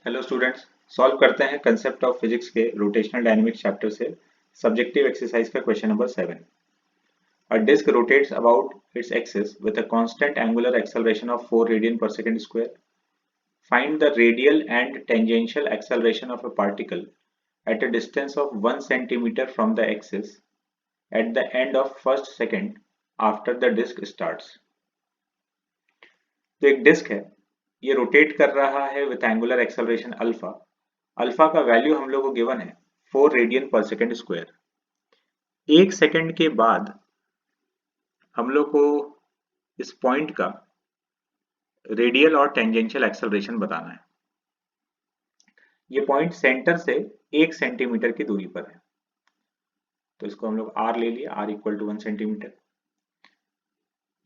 Hello students, solve करते हैं concept of physics के रोटेशनल डायनेमिक्स चैप्टर से सब्जेक्टिव एक्सरसाइज का question number 7। A disk rotates about its axis with a constant angular acceleration of 4 radian per second square. Find the radial and tangential acceleration of a particle at a distance of 1 centimeter from the axis at the end of first second after the disk starts. तो एक disc है, ये rotate कर रहा है with angular acceleration alpha. Alpha का value हम लोग को गिवन है 4 रेडियन पर सेकेंड स्क्वायर। एक सेकेंड के बाद हम लोग को इस पॉइंट का रेडियल और टेंजेंशियल एक्सेलरेशन बताना है। ये पॉइंट सेंटर से 1 सेंटीमीटर की दूरी पर है, तो इसको हम लोग r ले लिए, r इक्वल टू 1 सेंटीमीटर।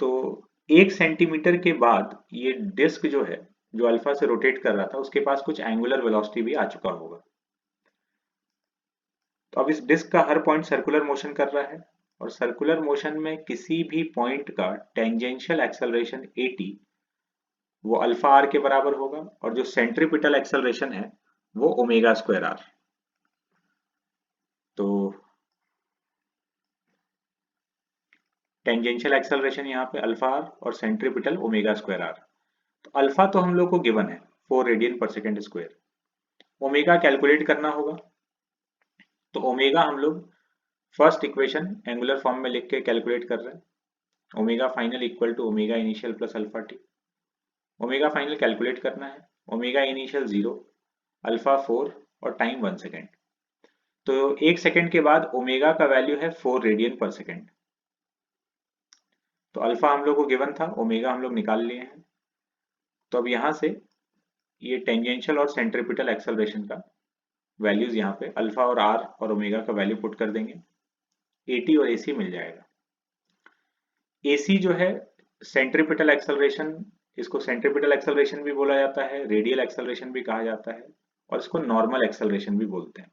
तो 1 सेंटीमीटर के बाद ये डिस्क जो है, जो अल्फा से रोटेट कर रहा था, उसके पास कुछ एंगुलर वेलोसिटी भी आ चुका होगा। तो अब इस डिस्क का हर पॉइंट सर्कुलर मोशन कर रहा है, और सर्कुलर मोशन में किसी भी पॉइंट का टेंजेंशियल एक्सेलरेशन at वो अल्फा आर के बराबर होगा, और जो सेंट्रीपिटल एक्सेलरेशन है वो ओमेगा स्क्वायर आर। तो टेंजेंशियल एक्सेलरेशन यहाँ पे अल्फा आर और सेंट्रीपिटल ओमेगा स्क्वायर आर। तो अल्फा तो हम लोग को गिवन है 4 रेडियन पर सेकेंड स्क्वायर। ओमेगा कैलकुलेट करना होगा, तो ओमेगा हम लोग फर्स्ट इक्वेशन एंगुलर फॉर्म में लिख के कैलकुलेट कर रहे हैं। Omega final equal to omega initial plus alpha T. Omega final calculate करना है, ओमेगा इनिशियल 0, अल्फा 4 और टाइम 1 सेकेंड। तो 1 सेकेंड के बाद ओमेगा का वैल्यू है 4 रेडियन पर सेकेंड। तो अल्फा हम लोग को गिवन था, ओमेगा हम लोग निकाल लिए हैं। तो अब यहाँ से ये टेंजेंशियल और सेंट्रीपिटल एक्सेलरेशन का वैल्यूज यहाँ पे अल्फा और आर और ओमेगा का वैल्यू पुट कर देंगे, एटी और एसी मिल जाएगा। एसी जो है सेंट्रीपिटल एक्सेलरेशन, इसको सेंट्रीपिटल एक्सेलरेशन भी बोला जाता है, रेडियल एक्सेलरेशन भी कहा जाता है, और इसको नॉर्मल एक्सेलरेशन भी बोलते हैं।